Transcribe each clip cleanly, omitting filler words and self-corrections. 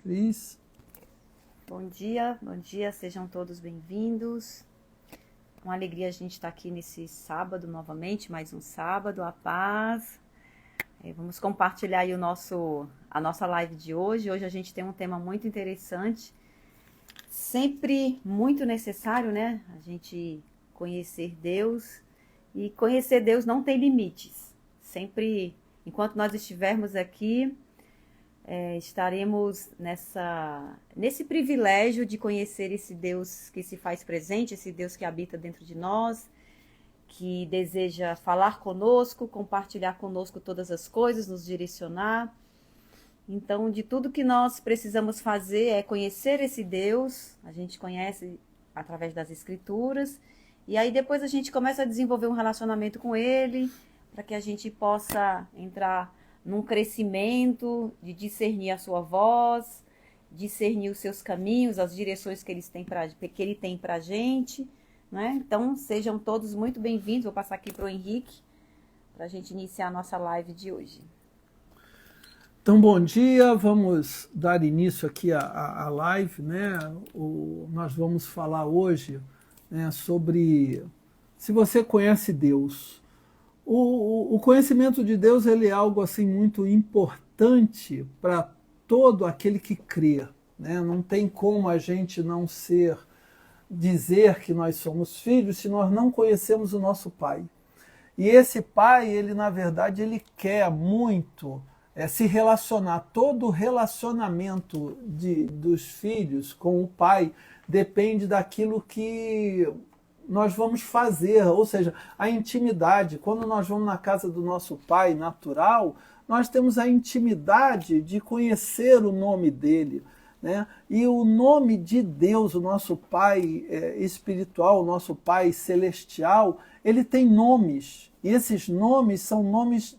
Cris. Bom dia, sejam todos bem-vindos. Uma alegria a gente estar aqui nesse sábado novamente, mais um sábado, a paz. Vamos compartilhar aí a nossa live de hoje. Hoje a gente tem um tema muito interessante, sempre muito necessário, né? A gente conhecer Deus, e conhecer Deus não tem limites. Sempre, enquanto nós estivermos aqui, estaremos nesse privilégio de conhecer esse Deus que se faz presente, esse Deus que habita dentro de nós, que deseja falar conosco, compartilhar conosco todas as coisas, nos direcionar. Então, de tudo que nós precisamos fazer é conhecer esse Deus. A gente conhece através das Escrituras, e aí depois a gente começa a desenvolver um relacionamento com Ele, para que a gente possa entrar num crescimento de discernir a sua voz, discernir os seus caminhos, as direções que Ele tem para a gente, né? Então, sejam todos muito bem-vindos. Vou passar aqui para o Henrique, para a gente iniciar a nossa live de hoje. Então, bom dia, vamos dar início aqui à live, né? Nós vamos falar hoje, né, sobre se você conhece Deus. O conhecimento de Deus, ele é algo assim muito importante para todo aquele que crê, né? Não tem como a gente não dizer que nós somos filhos se nós não conhecemos o nosso Pai. E esse Pai, ele na verdade, ele quer muito se relacionar. Todo o relacionamento dos filhos com o Pai depende daquilo que nós vamos fazer, ou seja, a intimidade. Quando nós vamos na casa do nosso Pai natural, nós temos a intimidade de conhecer o nome dele, né? E o nome de Deus, o nosso Pai espiritual, o nosso Pai celestial, ele tem nomes, e esses nomes são nomes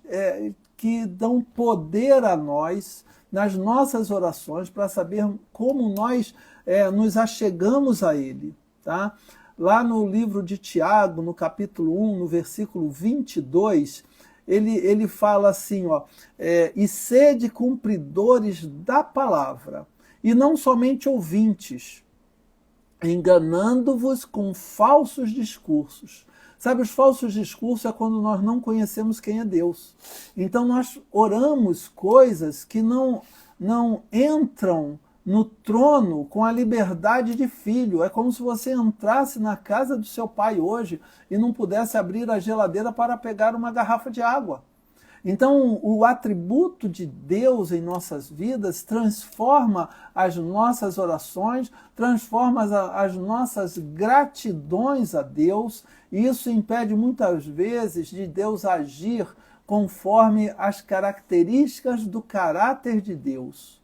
que dão poder a nós nas nossas orações para saber como nós nos achegamos a ele, tá? Lá no livro de Tiago, no capítulo 1, no versículo 22, ele fala assim, ó, e sede cumpridores da palavra, e não somente ouvintes, enganando-vos com falsos discursos. Sabe, os falsos discursos é quando nós não conhecemos quem é Deus. Então nós oramos coisas que não entram no trono com a liberdade de filho. É como se você entrasse na casa do seu pai hoje e não pudesse abrir a geladeira para pegar uma garrafa de água. Então, o atributo de Deus em nossas vidas transforma as nossas orações, transforma as nossas gratidões a Deus, e isso impede muitas vezes de Deus agir conforme as características do caráter de Deus.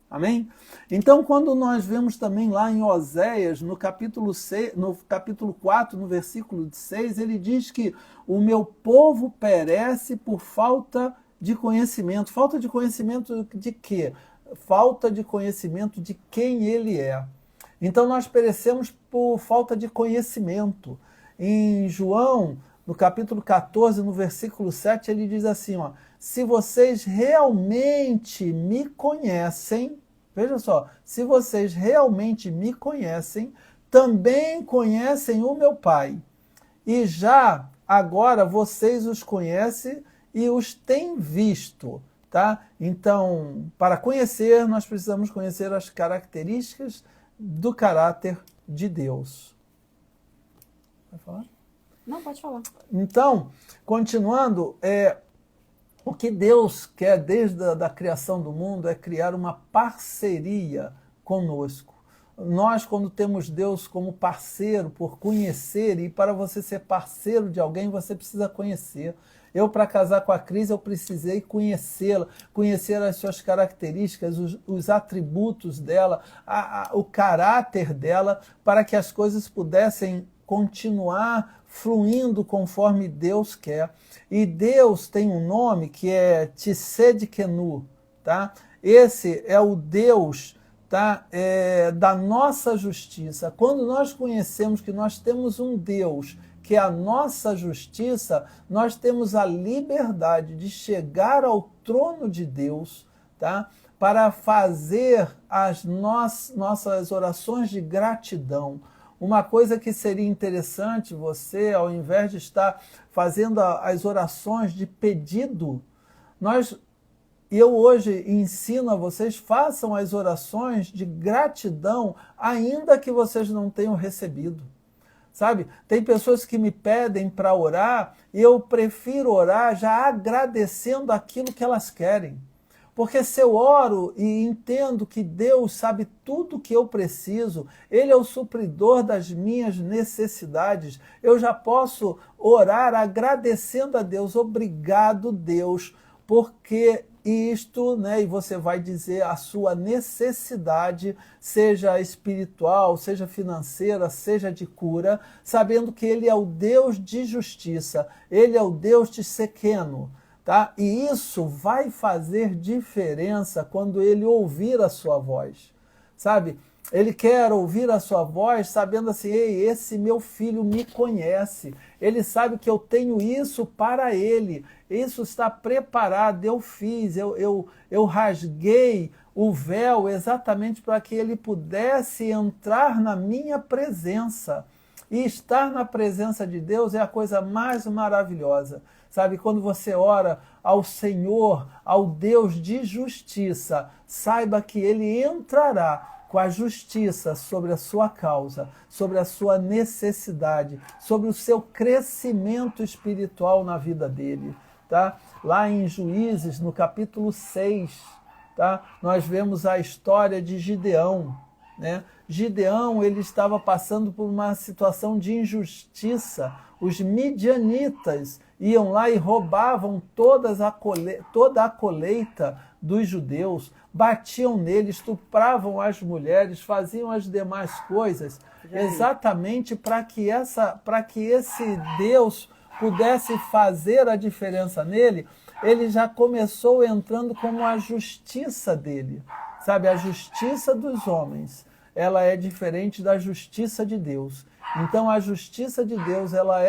Amém? Então, quando nós vemos também lá em Oséias, no capítulo 4, no versículo 6, ele diz que o meu povo perece por falta de conhecimento. Falta de conhecimento de quê? Falta de conhecimento de quem ele é. Então, nós perecemos por falta de conhecimento. Em João, no capítulo 14, no versículo 7, ele diz assim, ó, se vocês realmente me conhecem, veja só, se vocês realmente me conhecem, também conhecem o meu Pai. E já agora vocês os conhecem e os têm visto, tá? Então, para conhecer, nós precisamos conhecer as características do caráter de Deus. Vai falar? Não, pode falar. Então, continuando, o que Deus quer desde a criação do mundo é criar uma parceria conosco. Nós, quando temos Deus como parceiro, por conhecer, e para você ser parceiro de alguém, você precisa conhecer. Eu, para casar com a Cris, eu precisei conhecê-la, conhecer as suas características, os atributos dela, o caráter dela, para que as coisas pudessem continuar fluindo conforme Deus quer. E Deus tem um nome que é Tsedkenu, tá? Esse é o Deus, tá? Da nossa justiça. Quando nós conhecemos que nós temos um Deus que é a nossa justiça, nós temos a liberdade de chegar ao trono de Deus, tá? para fazer as nossas orações de gratidão. Uma coisa que seria interessante você, ao invés de estar fazendo as orações de pedido, eu hoje ensino a vocês, façam as orações de gratidão, ainda que vocês não tenham recebido. Sabe? Tem pessoas que me pedem para orar e eu prefiro orar já agradecendo aquilo que elas querem. Porque se eu oro e entendo que Deus sabe tudo que eu preciso, Ele é o supridor das minhas necessidades, eu já posso orar agradecendo a Deus. Obrigado, Deus, porque isto, né, e você vai dizer a sua necessidade, seja espiritual, seja financeira, seja de cura, sabendo que Ele é o Deus de justiça, Ele é o Deus de Sequeno. Tá? E isso vai fazer diferença quando ele ouvir a sua voz, sabe? Ele quer ouvir a sua voz sabendo assim, ei, esse meu filho me conhece, ele sabe que eu tenho isso para ele, isso está preparado, eu fiz, eu rasguei o véu exatamente para que ele pudesse entrar na minha presença. E estar na presença de Deus é a coisa mais maravilhosa. Sabe, quando você ora ao Senhor, ao Deus de justiça, saiba que Ele entrará com a justiça sobre a sua causa, sobre a sua necessidade, sobre o seu crescimento espiritual na vida dele. Tá? Lá em Juízes, no capítulo 6, tá? Nós vemos a história de Gideão. Né? Gideão, ele estava passando por uma situação de injustiça. Os midianitas iam lá e roubavam toda a colheita dos judeus, batiam neles, estupravam as mulheres, faziam as demais coisas, exatamente para que esse Deus pudesse fazer a diferença nele. Ele já começou entrando como a justiça dele, sabe? A justiça dos homens, ela é diferente da justiça de Deus. Então a justiça de Deus, ela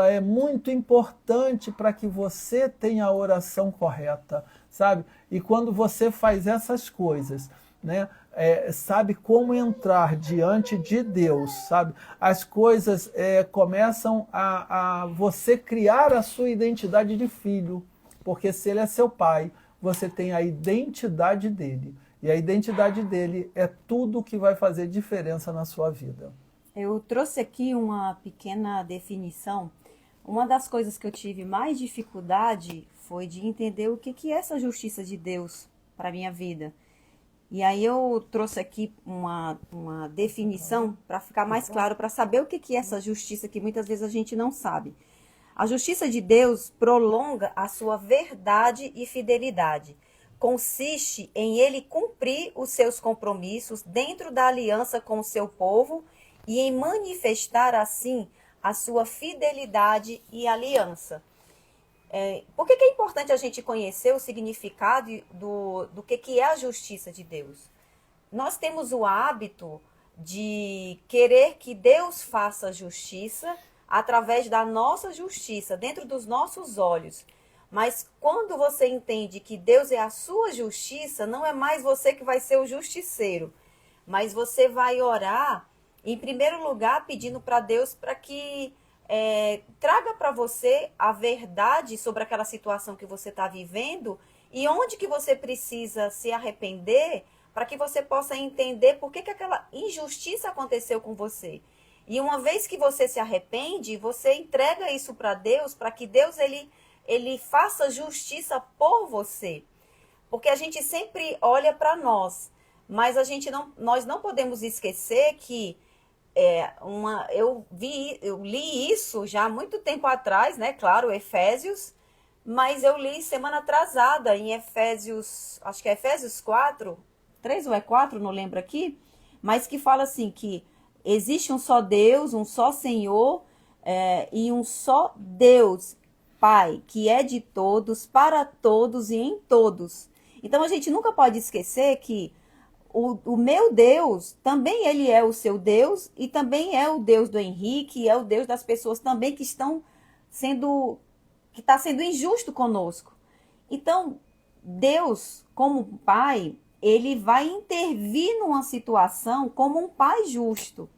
é muito importante para que você tenha a oração correta, sabe? E quando você faz essas coisas, né, sabe como entrar diante de Deus, sabe? As coisas começam a você criar a sua identidade de filho, porque se ele é seu pai, você tem a identidade dele. E a identidade dele é tudo que vai fazer diferença na sua vida. Eu trouxe aqui uma pequena definição. Uma das coisas que eu tive mais dificuldade foi de entender o que é essa justiça de Deus para a minha vida. E aí eu trouxe aqui uma definição para ficar mais claro, para saber o que é essa justiça que muitas vezes a gente não sabe. A justiça de Deus prolonga a sua verdade e fidelidade. Consiste em ele cumprir os seus compromissos dentro da aliança com o seu povo e em manifestar assim a sua fidelidade e aliança. Por que é importante a gente conhecer o significado do que é a justiça de Deus? Nós temos o hábito de querer que Deus faça justiça através da nossa justiça, dentro dos nossos olhos. Mas quando você entende que Deus é a sua justiça, não é mais você que vai ser o justiceiro, mas você vai orar, em primeiro lugar, pedindo para Deus para que traga para você a verdade sobre aquela situação que você está vivendo e onde que você precisa se arrepender para que você possa entender por que aquela injustiça aconteceu com você. E uma vez que você se arrepende, você entrega isso para Deus, para que Deus ele faça justiça por você. Porque a gente sempre olha para nós, mas nós não podemos esquecer que eu li isso já há muito tempo atrás, né? Claro, Efésios, mas eu li semana atrasada em Efésios, acho que é Efésios 4, 3 ou 4, não lembro aqui, mas que fala assim que existe um só Deus, um só Senhor e um só Deus, Pai, que é de todos, para todos e em todos. Então a gente nunca pode esquecer que o meu Deus, também ele é o seu Deus e também é o Deus do Henrique, é o Deus das pessoas também que está sendo injusto conosco. Então, Deus, como pai, ele vai intervir numa situação como um pai justo.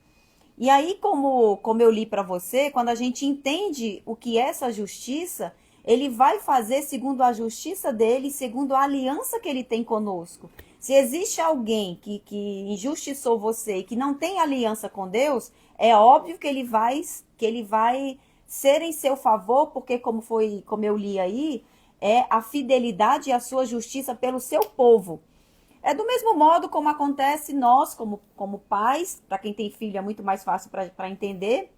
E aí, como eu li para você, quando a gente entende o que é essa justiça, ele vai fazer segundo a justiça dele, segundo a aliança que ele tem conosco. Se existe alguém que injustiçou você e que não tem aliança com Deus, é óbvio que ele vai ser em seu favor, porque como eu li aí, é a fidelidade e a sua justiça pelo seu povo. É do mesmo modo como acontece nós, como pais, para quem tem filho é muito mais fácil para entender,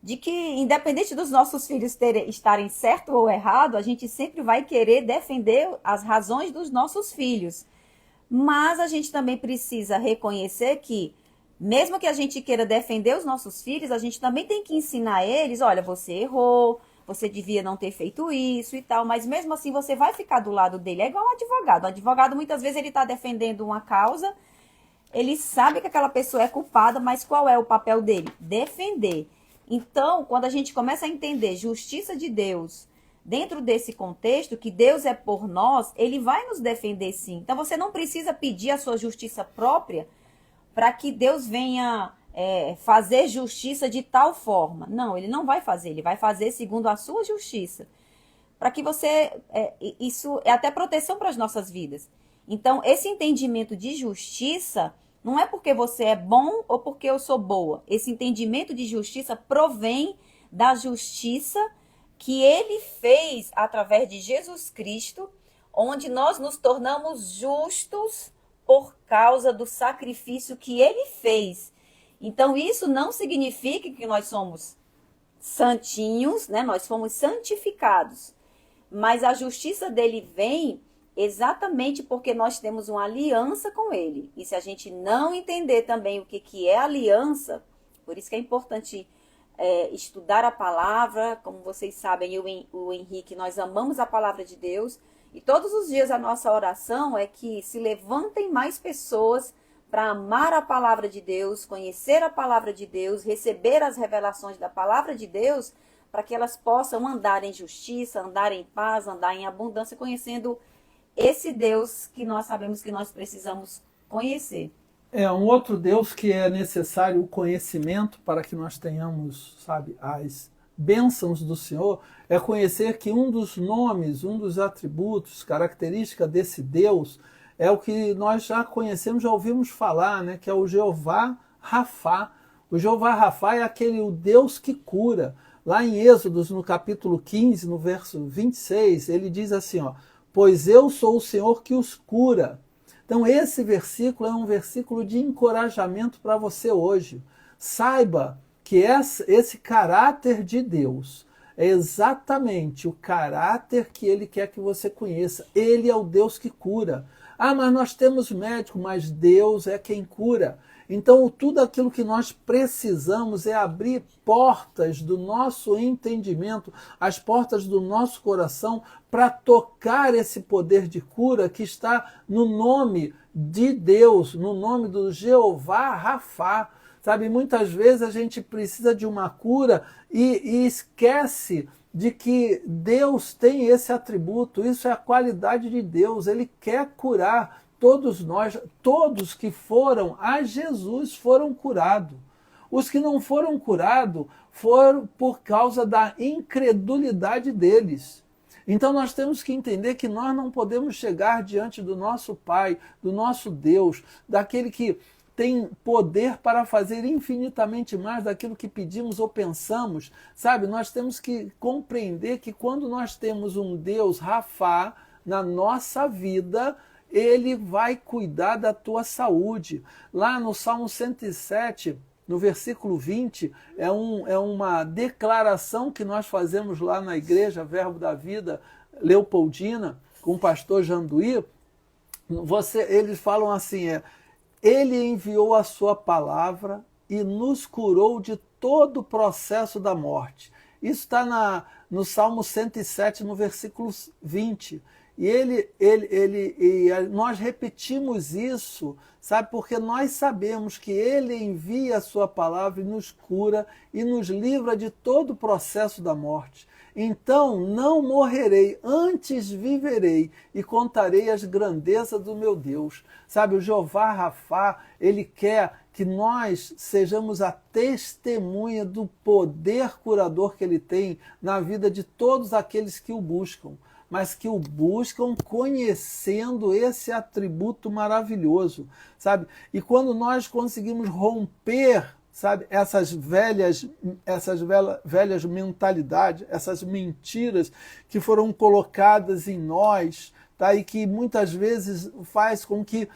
de que independente dos nossos filhos estarem certo ou errado, a gente sempre vai querer defender as razões dos nossos filhos. Mas a gente também precisa reconhecer que, mesmo que a gente queira defender os nossos filhos, a gente também tem que ensinar eles, olha, você errou, você devia não ter feito isso e tal, mas mesmo assim você vai ficar do lado dele. É igual um advogado. O advogado, muitas vezes, ele está defendendo uma causa, ele sabe que aquela pessoa é culpada, mas qual é o papel dele? Defender. Então, quando a gente começa a entender justiça de Deus, dentro desse contexto, que Deus é por nós, ele vai nos defender sim. Então, você não precisa pedir a sua justiça própria para que Deus venha fazer justiça de tal forma. Não, ele não vai fazer, ele vai fazer segundo a sua justiça. Para que você... isso é até proteção para as nossas vidas. Então, esse entendimento de justiça não é porque você é bom ou porque eu sou boa. Esse entendimento de justiça provém da justiça que ele fez através de Jesus Cristo, onde nós nos tornamos justos por causa do sacrifício que ele fez. Então, isso não significa que nós somos santinhos, né? Nós fomos santificados. Mas a justiça dele vem exatamente porque nós temos uma aliança com ele. E se a gente não entender também o que é aliança, por isso que é importante estudar a palavra. Como vocês sabem, eu e o Henrique, nós amamos a palavra de Deus. E todos os dias a nossa oração é que se levantem mais pessoas para amar a palavra de Deus, conhecer a palavra de Deus, receber as revelações da palavra de Deus, para que elas possam andar em justiça, andar em paz, andar em abundância, conhecendo esse Deus que nós sabemos que nós precisamos conhecer. É um outro Deus que é necessário o conhecimento para que nós tenhamos, sabe, as bênçãos do Senhor, é conhecer que um dos nomes, um dos atributos, característica desse Deus, é o que nós já conhecemos, já ouvimos falar, né, que é o Jeová Rafá. O Jeová Rafá é o Deus que cura. Lá em Êxodos, no capítulo 15, no verso 26, ele diz assim, ó, pois eu sou o Senhor que os cura. Então esse versículo é um versículo de encorajamento para você hoje. Saiba que esse caráter de Deus é exatamente o caráter que ele quer que você conheça. Ele é o Deus que cura. Ah, mas nós temos médico, mas Deus é quem cura. Então, tudo aquilo que nós precisamos é abrir portas do nosso entendimento, as portas do nosso coração, para tocar esse poder de cura que está no nome de Deus, no nome do Jeová Rafá. Sabe, muitas vezes a gente precisa de uma cura e esquece de que Deus tem esse atributo. Isso é a qualidade de Deus. Ele quer curar todos nós. Todos que foram a Jesus foram curados. Os que não foram curados foram por causa da incredulidade deles. Então nós temos que entender que nós não podemos chegar diante do nosso Pai, do nosso Deus, daquele que tem poder para fazer infinitamente mais daquilo que pedimos ou pensamos. Sabe, nós temos que compreender que quando nós temos um Deus Rafá na nossa vida, ele vai cuidar da tua saúde. Lá no Salmo 107, no versículo 20, é uma declaração que nós fazemos lá na igreja Verbo da Vida Leopoldina, com o pastor Janduí. Eles falam assim, ele enviou a sua palavra e nos curou de todo o processo da morte. Isso está no Salmo 107, no versículo 20. E nós repetimos isso, sabe, porque nós sabemos que ele envia a sua palavra e nos cura e nos livra de todo o processo da morte. então não morrerei, antes viverei e contarei as grandezas do meu Deus. Sabe, o Jeová Rafá, ele quer que nós sejamos a testemunha do poder curador que ele tem na vida de todos aqueles que o buscam, mas que o buscam conhecendo esse atributo maravilhoso, sabe? E quando nós conseguimos romper, sabe, essas velhas mentalidades, essas mentiras que foram colocadas em nós, tá? E que muitas vezes faz com que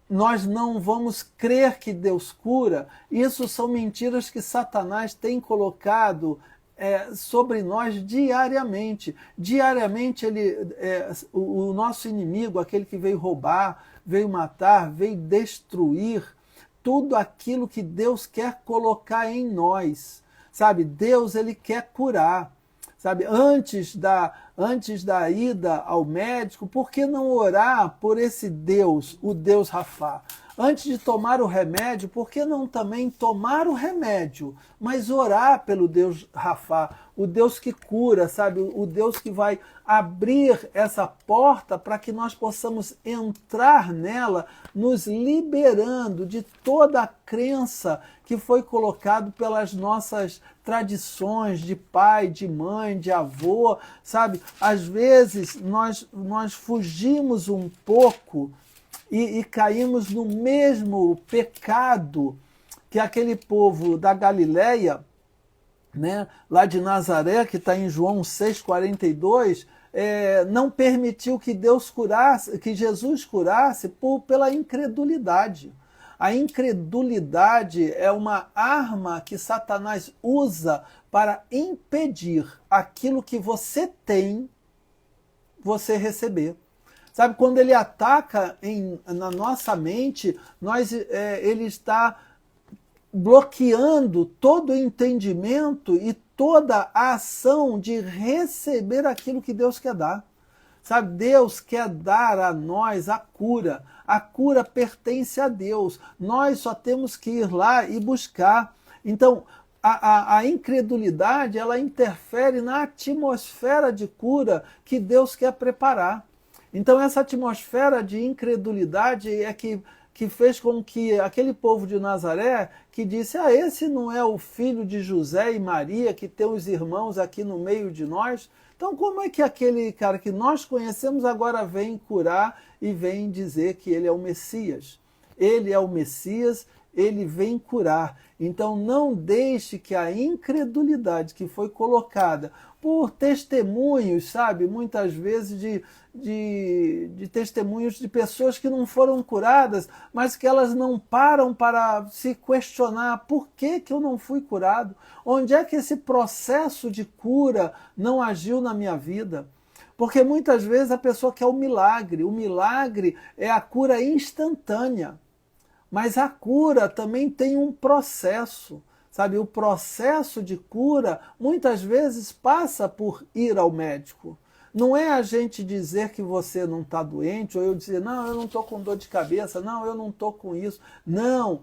nós não vamos crer que Deus cura. Isso são mentiras que Satanás tem colocado sobre nós diariamente. Diariamente o nosso inimigo, aquele que veio roubar, veio matar, veio destruir tudo aquilo que Deus quer colocar em nós. Sabe, Deus, ele quer curar. Sabe, antes da ida ao médico, por que não orar por esse Deus, o Deus Rafá? Antes de tomar o remédio, por que não também tomar o remédio, mas orar pelo Deus Rafá, o Deus que cura, sabe? O Deus que vai abrir essa porta para que nós possamos entrar nela, nos liberando de toda a crença que foi colocado pelas nossas tradições de pai, de mãe, de avô, sabe? Às vezes nós fugimos um pouco e caímos no mesmo pecado que aquele povo da Galileia, né, lá de Nazaré, que está em João 6,42, não permitiu que Deus curasse, que Jesus curasse pela incredulidade. A incredulidade é uma arma que Satanás usa para impedir aquilo que você tem, você receber. Sabe, quando ele ataca na nossa mente, ele está bloqueando todo o entendimento e toda a ação de receber aquilo que Deus quer dar. Sabe, Deus quer dar a nós a cura. A cura pertence a Deus. Nós só temos que ir lá e buscar. Então, a incredulidade, ela interfere na atmosfera de cura que Deus quer preparar. Então, essa atmosfera de incredulidade é que fez com que aquele povo de Nazaré, que disse, esse não é o filho de José e Maria, que tem os irmãos aqui no meio de nós? Então, como é que aquele cara que nós conhecemos agora vem curar e vem dizer que ele é o Messias? Ele é o Messias, ele vem curar. Então, não deixe que a incredulidade que foi colocada por testemunhos, sabe, muitas vezes de testemunhos de pessoas que não foram curadas, mas que elas não param para se questionar por que eu não fui curado? Onde é que esse processo de cura não agiu na minha vida? Porque muitas vezes a pessoa quer o milagre é a cura instantânea, mas a cura também tem um processo. Sabe, o processo de cura muitas vezes passa por ir ao médico. Não é a gente dizer que você não está doente, ou eu dizer, não, eu não estou com dor de cabeça, não, eu não estou com isso. Não,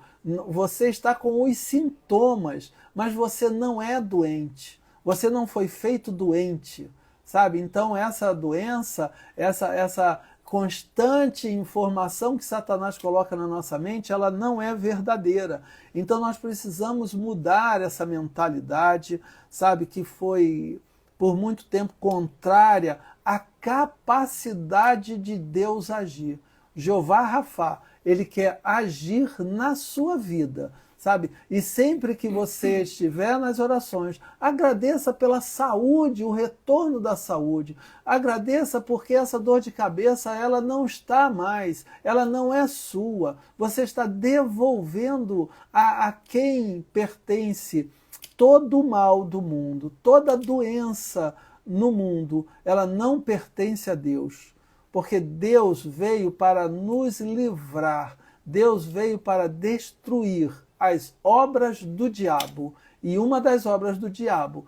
você está com os sintomas, mas você não é doente. Você não foi feito doente, sabe? Então essa doença, essa constante informação que Satanás coloca na nossa mente, ela não é verdadeira. Então nós precisamos mudar essa mentalidade, sabe, que foi por muito tempo contrária à capacidade de Deus agir. Jeová Rafá, ele quer agir na sua vida, sabe? E sempre que você estiver nas orações, agradeça pela saúde, o retorno da saúde. Agradeça porque essa dor de cabeça, ela não está mais, ela não é sua. Você está devolvendo a quem pertence todo o mal do mundo, toda doença no mundo, ela não pertence a Deus. Porque Deus veio para nos livrar, Deus veio para destruir as obras do diabo. E uma das obras do diabo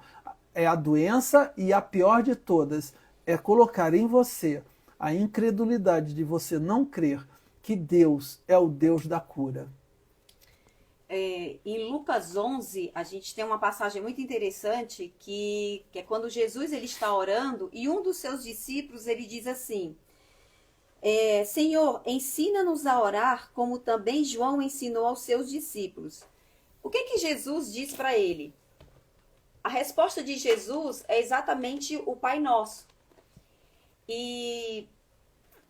é a doença, e a pior de todas é colocar em você a incredulidade de você não crer que Deus é o Deus da cura. em Lucas 11, a gente tem uma passagem muito interessante que é quando Jesus ele está orando e um dos seus discípulos ele diz assim, Senhor, ensina-nos a orar como também João ensinou aos seus discípulos. O que Jesus diz para ele? A resposta de Jesus é exatamente o Pai Nosso. E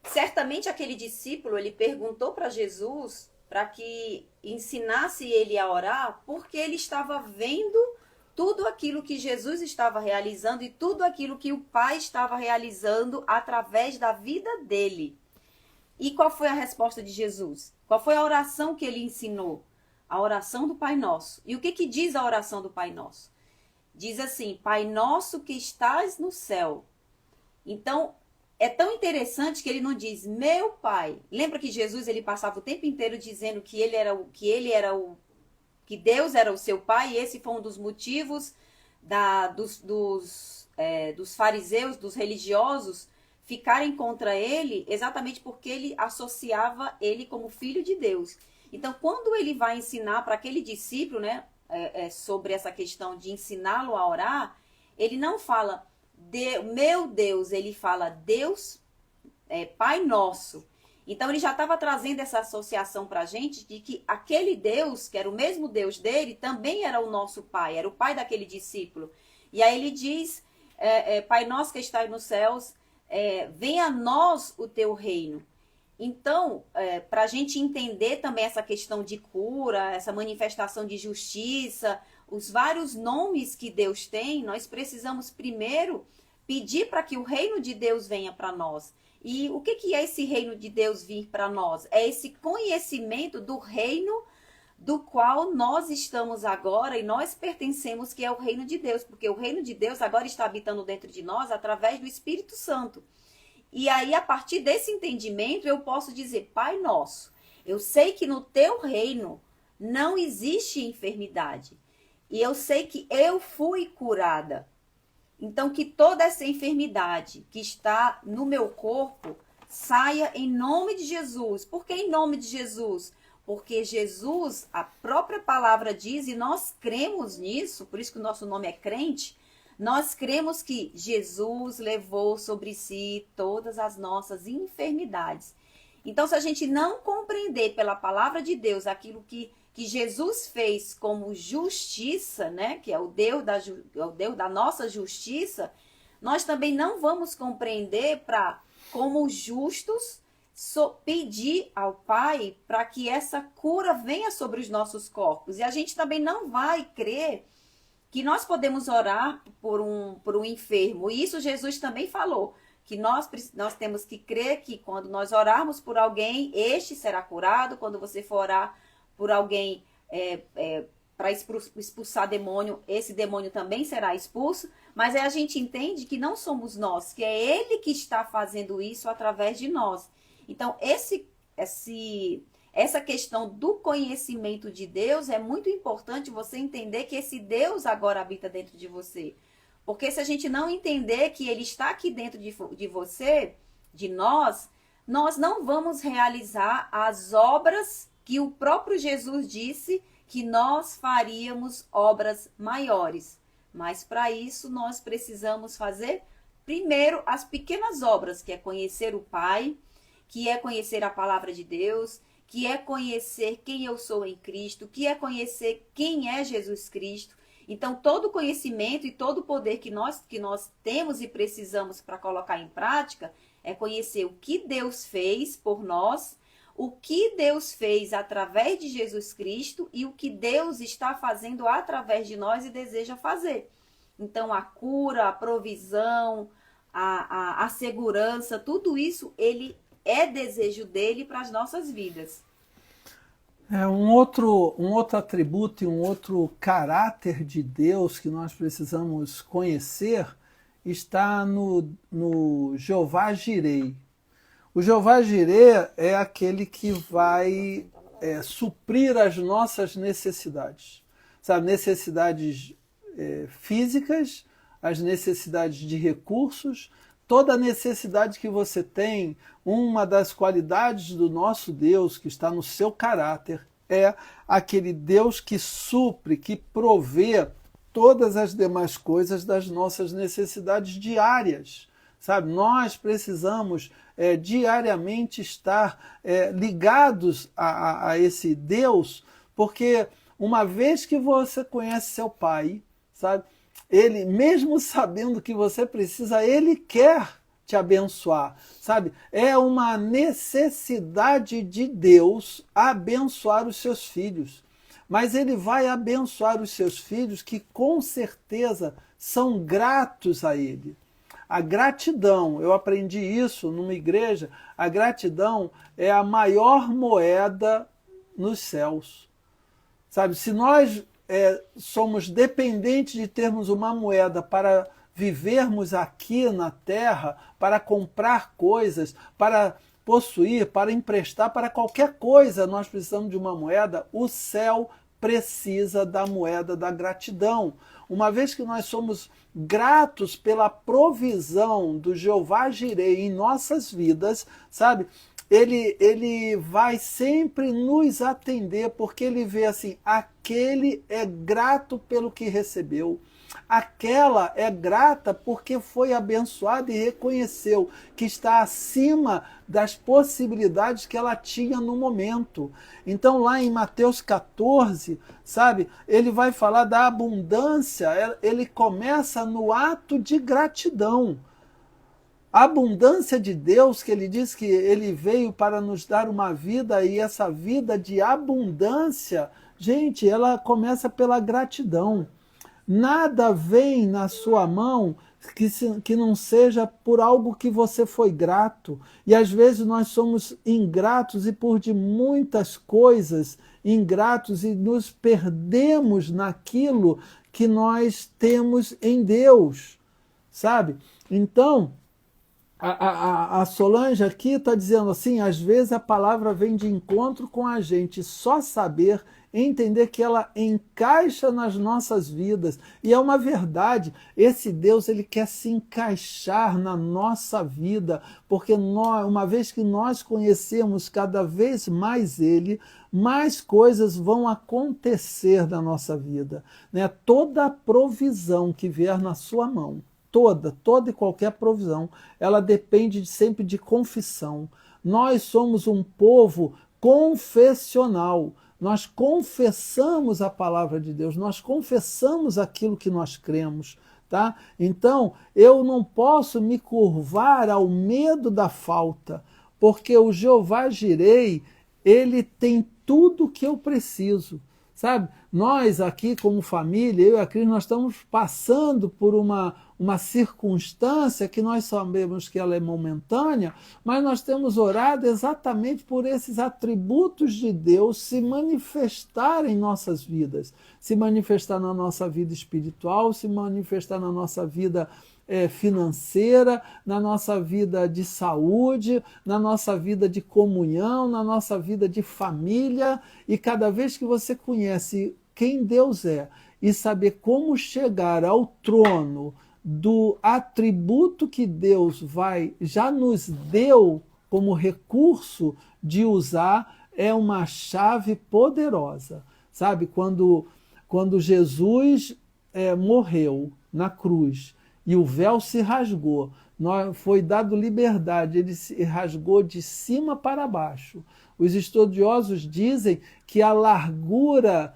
certamente aquele discípulo ele perguntou para Jesus para que ensinasse ele a orar, porque ele estava vendo tudo aquilo que Jesus estava realizando e tudo aquilo que o Pai estava realizando através da vida dele. E qual foi a resposta de Jesus? Qual foi a oração que ele ensinou? A oração do Pai Nosso. E o que diz a oração do Pai Nosso? Diz assim, Pai Nosso que estás no céu. Então, é tão interessante que ele não diz, meu Pai. Lembra que Jesus ele passava o tempo inteiro dizendo que que Deus era o seu Pai, e esse foi um dos motivos dos fariseus, dos religiosos, ficarem contra ele, exatamente porque ele associava ele como filho de Deus. Então, quando ele vai ensinar para aquele discípulo, né, sobre essa questão de ensiná-lo a orar, ele não fala meu Deus, ele fala Deus, Pai Nosso. Então ele já estava trazendo essa associação para a gente de que aquele Deus, que era o mesmo Deus dele, também era o nosso Pai, era o Pai daquele discípulo. E aí ele diz, Pai Nosso que estás nos céus, venha a nós o teu reino. Então, para a gente entender também essa questão de cura, essa manifestação de justiça, os vários nomes que Deus tem, nós precisamos primeiro pedir para que o reino de Deus venha para nós. E o que é esse reino de Deus vir para nós? É esse conhecimento do reino do qual nós estamos agora e nós pertencemos, que é o reino de Deus, porque o reino de Deus agora está habitando dentro de nós através do Espírito Santo. E aí, a partir desse entendimento, eu posso dizer, Pai Nosso, eu sei que no teu reino não existe enfermidade. E eu sei que eu fui curada. Então, que toda essa enfermidade que está no meu corpo saia em nome de Jesus. Por que em nome de Jesus? Porque Jesus, a própria palavra diz, e nós cremos nisso, por isso que o nosso nome é crente, nós cremos que Jesus levou sobre si todas as nossas enfermidades. Então, se a gente não compreender pela palavra de Deus aquilo que Jesus fez como justiça, né, que é o Deus da nossa justiça, nós também não vamos compreender para, como justos, pedir ao Pai para que essa cura venha sobre os nossos corpos. E a gente também não vai crer que nós podemos orar por um enfermo. E isso Jesus também falou, que nós temos que crer que quando nós orarmos por alguém, este será curado. Quando você for orar por alguém para expulsar demônio, esse demônio também será expulso. Mas aí a gente entende que não somos nós, que é Ele que está fazendo isso através de nós. Então, essa questão do conhecimento de Deus é muito importante você entender que esse Deus agora habita dentro de você. Porque se a gente não entender que Ele está aqui dentro de você, de nós não vamos realizar as obras que o próprio Jesus disse que nós faríamos obras maiores. Mas para isso nós precisamos fazer primeiro as pequenas obras, que é conhecer o Pai, que é conhecer a palavra de Deus, que é conhecer quem eu sou em Cristo, que é conhecer quem é Jesus Cristo. Então, todo conhecimento e todo poder que nós temos e precisamos para colocar em prática é conhecer o que Deus fez por nós, o que Deus fez através de Jesus Cristo e o que Deus está fazendo através de nós e deseja fazer. Então, a cura, a provisão, a segurança, tudo isso, ele é desejo dele para as nossas vidas. Um outro atributo e um outro caráter de Deus que nós precisamos conhecer está no Jeová Jireh. O Jeová Jireh é aquele que vai suprir as nossas necessidades, sabe? Necessidades físicas, as necessidades de recursos, toda necessidade que você tem. Uma das qualidades do nosso Deus que está no seu caráter é aquele Deus que supre, que provê todas as demais coisas das nossas necessidades diárias. Sabe, nós precisamos diariamente estar ligados a esse Deus, porque uma vez que você conhece seu Pai, sabe, ele, mesmo sabendo que você precisa, ele quer te abençoar, sabe? É uma necessidade de Deus abençoar os seus filhos. Mas ele vai abençoar os seus filhos que com certeza são gratos a ele. A gratidão, eu aprendi isso numa igreja, a gratidão é a maior moeda nos céus. Sabe, se nós somos dependentes de termos uma moeda para vivermos aqui na terra, para comprar coisas, para possuir, para emprestar, para qualquer coisa nós precisamos de uma moeda, o céu precisa da moeda da gratidão. Uma vez que nós somos gratos pela provisão do Jeová Jireh em nossas vidas, sabe? Ele vai sempre nos atender, porque ele vê assim, aquele é grato pelo que recebeu. Aquela é grata porque foi abençoada e reconheceu que está acima das possibilidades que ela tinha no momento. Então lá em Mateus 14, sabe, ele vai falar da abundância, ele começa no ato de gratidão. A abundância de Deus, que ele diz que ele veio para nos dar uma vida, e essa vida de abundância, gente, ela começa pela gratidão. Nada vem na sua mão que não seja por algo que você foi grato. E às vezes nós somos ingratos e por de muitas coisas ingratos e nos perdemos naquilo que nós temos em Deus, sabe? Então, a Solange aqui está dizendo assim, às vezes a palavra vem de encontro com a gente, só saber, entender que ela encaixa nas nossas vidas. E é uma verdade, esse Deus ele quer se encaixar na nossa vida, porque nós, uma vez que nós conhecemos cada vez mais ele, mais coisas vão acontecer na nossa vida, né? Toda a provisão que vier na sua mão, toda e qualquer provisão, ela depende sempre de confissão. Nós somos um povo confessional. Nós confessamos a palavra de Deus, nós confessamos aquilo que nós cremos, tá? Então, eu não posso me curvar ao medo da falta, porque o Jeová Jireh, ele tem tudo o que eu preciso. Sabe, nós aqui como família, eu e a Cris, nós estamos passando por uma circunstância que nós sabemos que ela é momentânea, mas nós temos orado exatamente por esses atributos de Deus se manifestarem em nossas vidas, se manifestar na nossa vida espiritual, se manifestar na nossa vida financeira, na nossa vida de saúde, na nossa vida de comunhão, na nossa vida de família. E cada vez que você conhece quem Deus é e saber como chegar ao trono do atributo que Deus já nos deu como recurso de usar, é uma chave poderosa. Sabe, quando Jesus morreu na cruz, e o véu se rasgou, foi dado liberdade, ele se rasgou de cima para baixo. Os estudiosos dizem que a largura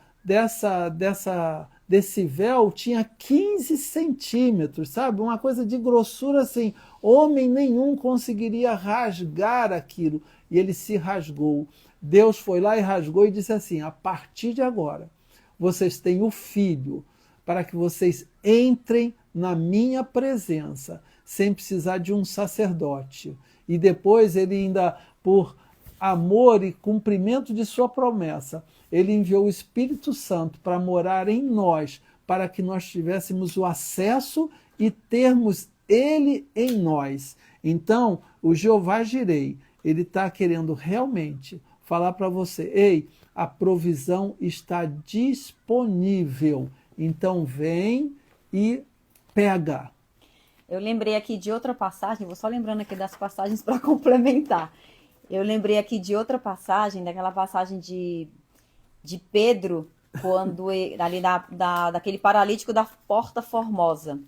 desse véu tinha 15 centímetros, sabe? Uma coisa de grossura assim, homem nenhum conseguiria rasgar aquilo, e ele se rasgou. Deus foi lá e rasgou e disse assim, a partir de agora, vocês têm o Filho, para que vocês entrem na minha presença, sem precisar de um sacerdote. E depois ele ainda, por amor e cumprimento de sua promessa, ele enviou o Espírito Santo para morar em nós, para que nós tivéssemos o acesso e termos ele em nós. Então, o Jeová Jireh, ele está querendo realmente falar para você, ei, a provisão está disponível, então vem e pega. Eu lembrei aqui de outra passagem, vou só lembrando aqui das passagens para complementar. Eu lembrei aqui de outra passagem, daquela passagem de de Pedro, quando ali daquele paralítico da Porta Formosa.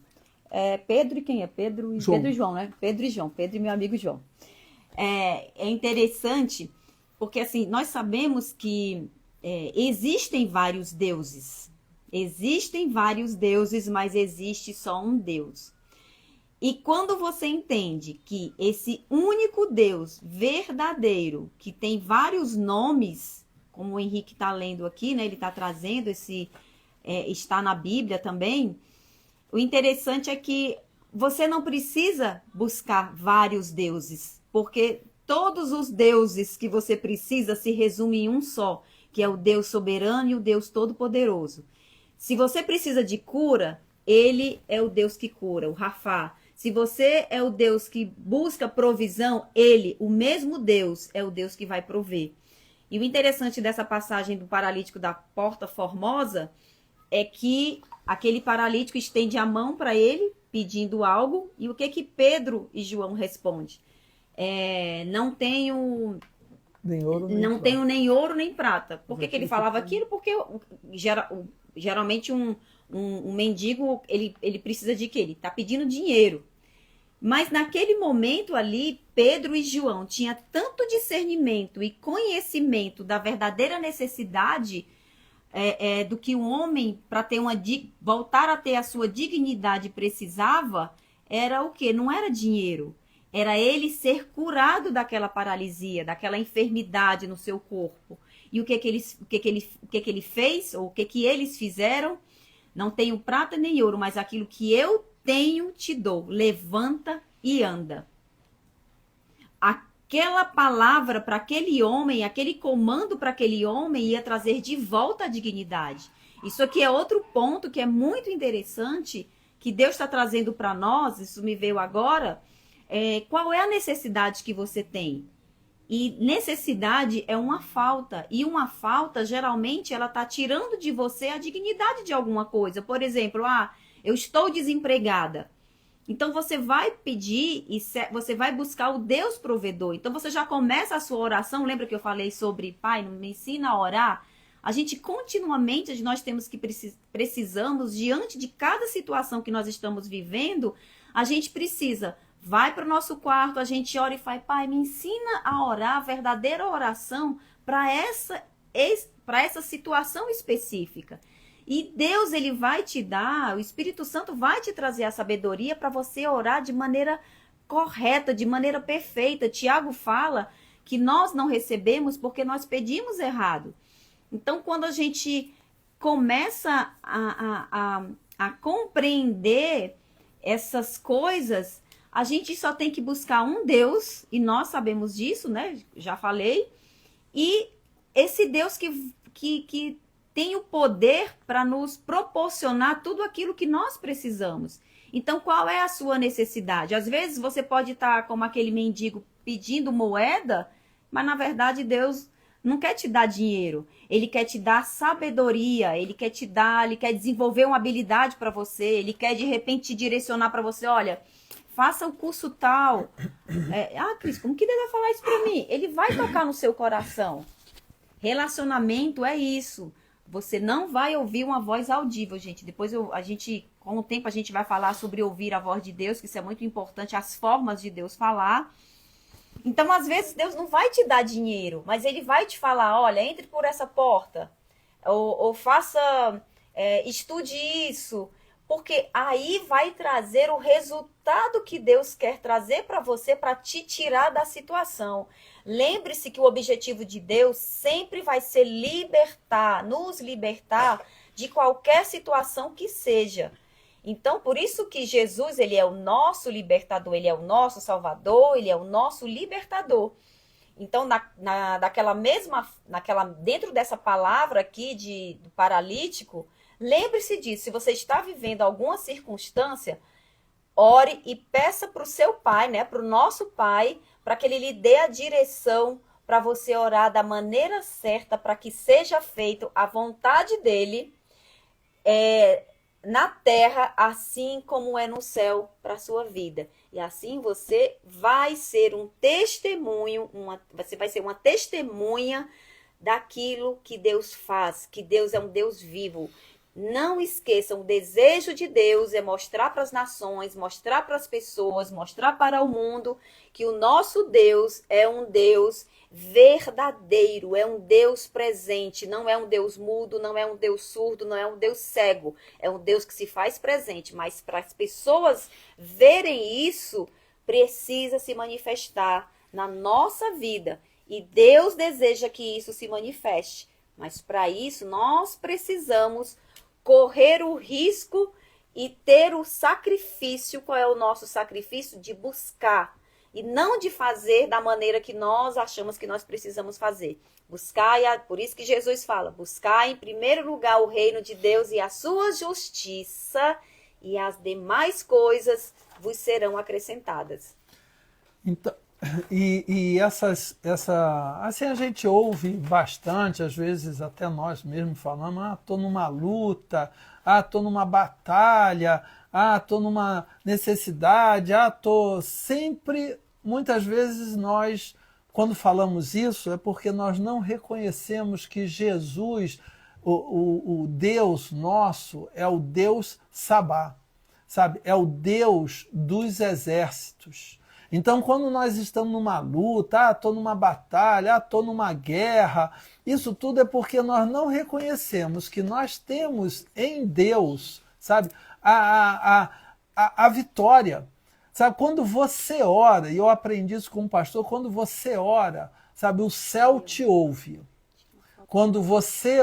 Pedro e quem é? Pedro e João, né? Pedro e João, Pedro e meu amigo João. É interessante, porque assim, nós sabemos que existem vários deuses. Existem vários deuses, mas existe só um Deus. E quando você entende que esse único Deus verdadeiro, que tem vários nomes, como o Henrique está lendo aqui, né? Ele está trazendo está na Bíblia também. O interessante é que você não precisa buscar vários deuses, porque todos os deuses que você precisa se resumem em um só, que é o Deus soberano e o Deus todo-poderoso. Se você precisa de cura, ele é o Deus que cura, o Rafá. Se você é o Deus que busca provisão, ele, o mesmo Deus, é o Deus que vai prover. E o interessante dessa passagem do paralítico da Porta Formosa é que aquele paralítico estende a mão para ele, pedindo algo, e o que Pedro e João respondem? Não tenho nem ouro nem prata. Por que ele falava aquilo? Porque geralmente um mendigo, ele precisa de quê? Ele está pedindo dinheiro. Mas naquele momento ali, Pedro e João tinham tanto discernimento e conhecimento da verdadeira necessidade do que um homem, para voltar a ter a sua dignidade, precisava, era o quê? Não era dinheiro. Era ele ser curado daquela paralisia, daquela enfermidade no seu corpo. E o que ele fez, ou o que eles fizeram? Não tenho prata nem ouro, mas aquilo que eu tenho te dou. Levanta e anda. Aquela palavra para aquele homem, aquele comando para aquele homem ia trazer de volta a dignidade. Isso aqui é outro ponto que é muito interessante, que Deus está trazendo para nós, isso me veio agora. Qual é a necessidade que você tem? E necessidade é uma falta. E uma falta, geralmente, ela está tirando de você a dignidade de alguma coisa. Por exemplo, eu estou desempregada. Então, você vai pedir e você vai buscar o Deus provedor. Então, você já começa a sua oração. Lembra que eu falei sobre, Pai, me ensina a orar? A gente continuamente, nós temos que precisamos, diante de cada situação que nós estamos vivendo, a gente precisa... Vai para o nosso quarto, a gente ora e fala, Pai, me ensina a orar a verdadeira oração para essa situação específica. E Deus, ele vai te dar, o Espírito Santo vai te trazer a sabedoria para você orar de maneira correta, de maneira perfeita. Tiago fala que nós não recebemos porque nós pedimos errado. Então, quando a gente começa a compreender essas coisas, a gente só tem que buscar um Deus, e nós sabemos disso, né? Já falei. E esse Deus que tem o poder para nos proporcionar tudo aquilo que nós precisamos. Então, qual é a sua necessidade? Às vezes você pode estar como aquele mendigo pedindo moeda, mas na verdade Deus não quer te dar dinheiro. Ele quer te dar sabedoria, ele quer desenvolver uma habilidade para você, ele quer de repente te direcionar para você, olha... Faça o curso tal. Cris, como que Deus vai falar isso para mim? Ele vai tocar no seu coração. Relacionamento é isso. Você não vai ouvir uma voz audível, gente. Depois com o tempo a gente vai falar sobre ouvir a voz de Deus, que isso é muito importante, as formas de Deus falar. Então, às vezes, Deus não vai te dar dinheiro, mas ele vai te falar, olha, entre por essa porta. Ou faça, estude isso. Porque aí vai trazer o resultado que Deus quer trazer para você, para te tirar da situação. Lembre-se que o objetivo de Deus sempre vai ser nos libertar de qualquer situação que seja. Então, por isso que Jesus, ele é o nosso libertador, ele é o nosso salvador, ele é o nosso libertador. Então, dentro dessa palavra aqui do paralítico, lembre-se disso, se você está vivendo alguma circunstância, ore e peça para o seu Pai, né, para o nosso Pai, para que Ele lhe dê a direção para você orar da maneira certa, para que seja feita a vontade dEle na terra, assim como é no céu para a sua vida. E assim você vai ser um testemunho, você vai ser uma testemunha daquilo que Deus faz, que Deus é um Deus vivo. Não esqueçam, o desejo de Deus é mostrar para as nações, mostrar para as pessoas, mostrar para o mundo que o nosso Deus é um Deus verdadeiro, é um Deus presente, não é um Deus mudo, não é um Deus surdo, não é um Deus cego, é um Deus que se faz presente, mas para as pessoas verem isso, precisa se manifestar na nossa vida, e Deus deseja que isso se manifeste, mas para isso nós precisamos correr o risco e ter o sacrifício. Qual é o nosso sacrifício? De buscar. E não de fazer da maneira que nós achamos que nós precisamos fazer. Buscar, por isso que Jesus fala, buscar em primeiro lugar o reino de Deus e a sua justiça, e as demais coisas vos serão acrescentadas. Então, assim a gente ouve bastante, às vezes até nós mesmos falamos, estou numa luta, estou numa batalha, estou numa necessidade, estou sempre, muitas vezes nós, quando falamos isso, é porque nós não reconhecemos que Jesus, o Deus nosso, é o Deus Sabá, sabe? É o Deus dos exércitos. Então, quando nós estamos numa luta, estou numa batalha, estou numa guerra, isso tudo é porque nós não reconhecemos que nós temos em Deus, sabe, a vitória. Sabe, quando você ora, e eu aprendi isso com um pastor, quando você ora, sabe, o céu te ouve. Quando você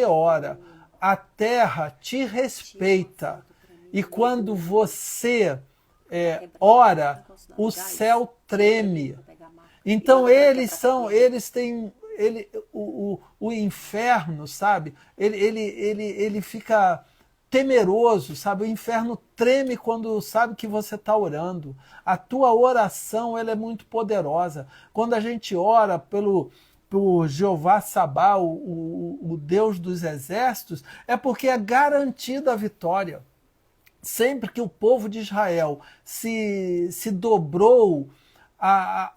ora, a terra te respeita. E quando você ora, o céu treme. Então o inferno, sabe? Ele fica temeroso, sabe? O inferno treme quando sabe que você está orando. A tua oração, ela é muito poderosa. Quando a gente ora por Jeová Sabá, o Deus dos exércitos, é porque é garantida a vitória. Sempre que o povo de Israel se dobrou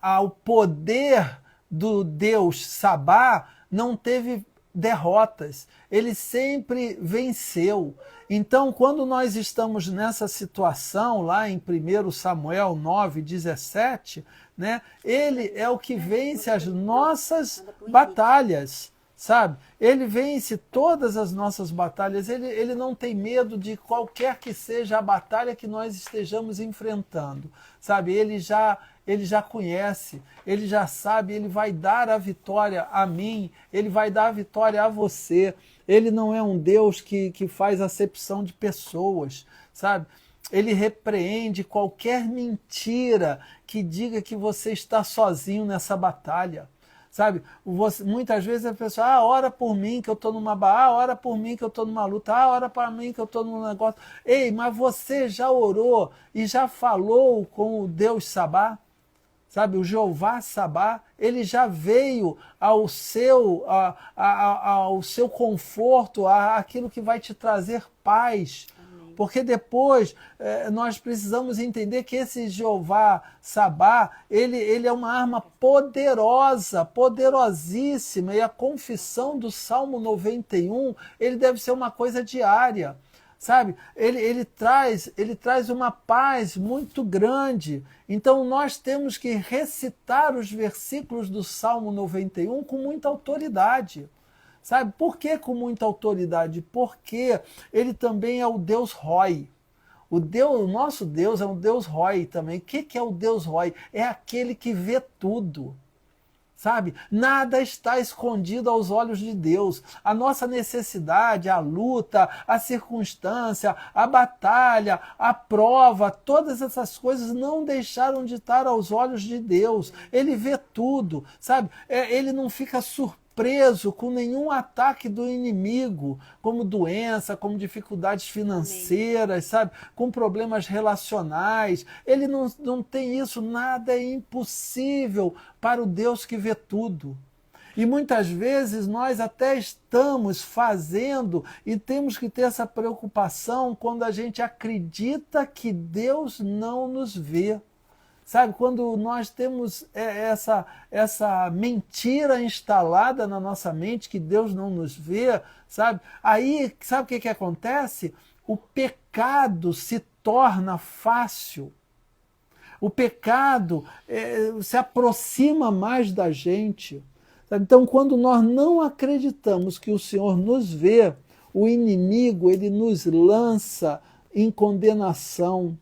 ao poder do Deus Sabá, não teve derrotas, ele sempre venceu. Então, quando nós estamos nessa situação, lá em 1 Samuel 9:17, né, ele é o que vence as nossas batalhas. Sabe? Ele vence todas as nossas batalhas, ele não tem medo de qualquer que seja a batalha que nós estejamos enfrentando. Sabe? Ele já conhece, ele já sabe, ele vai dar a vitória a mim, ele vai dar a vitória a você. Ele não é um Deus que faz acepção de pessoas, sabe? Ele repreende qualquer mentira que diga que você está sozinho nessa batalha. Sabe, muitas vezes a pessoa, ora por mim que eu estou numa ora por mim que eu estou numa luta, ora por mim que eu estou num negócio. Ei, mas você já orou e já falou com o Deus Sabá? Sabe, o Jeová Sabá, ele já veio ao seu conforto, aquilo que vai te trazer paz. Porque depois nós precisamos entender que esse Jeová Sabá, ele é uma arma poderosa, poderosíssima, e a confissão do Salmo 91, ele deve ser uma coisa diária, sabe? Ele traz uma paz muito grande. Então nós temos que recitar os versículos do Salmo 91 com muita autoridade. Sabe por que com muita autoridade? Porque ele também é o Deus Roi. O nosso Deus é um Deus Roi também. O que é o Deus Roi? É aquele que vê tudo. Sabe? Nada está escondido aos olhos de Deus. A nossa necessidade, a luta, a circunstância, a batalha, a prova, todas essas coisas não deixaram de estar aos olhos de Deus. Ele vê tudo, sabe? Ele não fica surpreso com nenhum ataque do inimigo, como doença, como dificuldades financeiras, sabe? Com problemas relacionais. Ele não tem isso, nada é impossível para o Deus que vê tudo. E muitas vezes nós até estamos fazendo e temos que ter essa preocupação quando a gente acredita que Deus não nos vê. Sabe, quando nós temos essa mentira instalada na nossa mente, que Deus não nos vê, sabe? Aí, sabe o que acontece? O pecado se torna fácil. O pecado se aproxima mais da gente. Sabe? Então, quando nós não acreditamos que o Senhor nos vê, o inimigo, ele nos lança em condenação.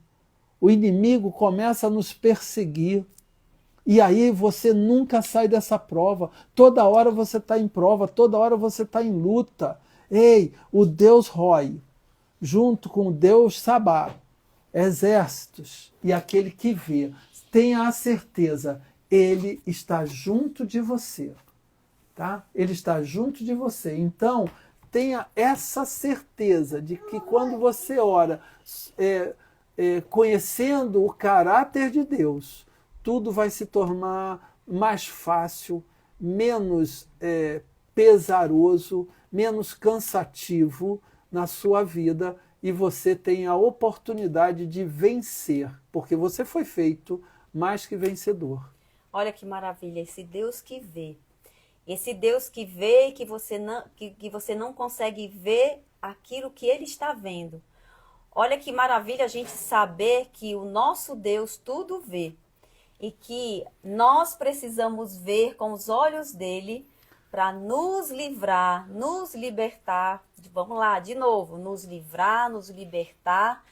O inimigo começa a nos perseguir. E aí você nunca sai dessa prova. Toda hora você está em prova, toda hora você está em luta. Ei, o Deus Roi, junto com o Deus Sabá, exércitos, e aquele que vê, tenha a certeza, ele está junto de você. Tá? Ele está junto de você. Então, tenha essa certeza de que quando você ora, conhecendo o caráter de Deus, tudo vai se tornar mais fácil, menos pesaroso, menos cansativo na sua vida, e você tem a oportunidade de vencer, porque você foi feito mais que vencedor. Olha que maravilha, esse Deus que vê. Esse Deus que vê e que você não consegue ver aquilo que ele está vendo. Olha que maravilha a gente saber que o nosso Deus tudo vê e que nós precisamos ver com os olhos dele para nos livrar, nos libertar. Vamos lá, de novo, nos livrar, nos libertar,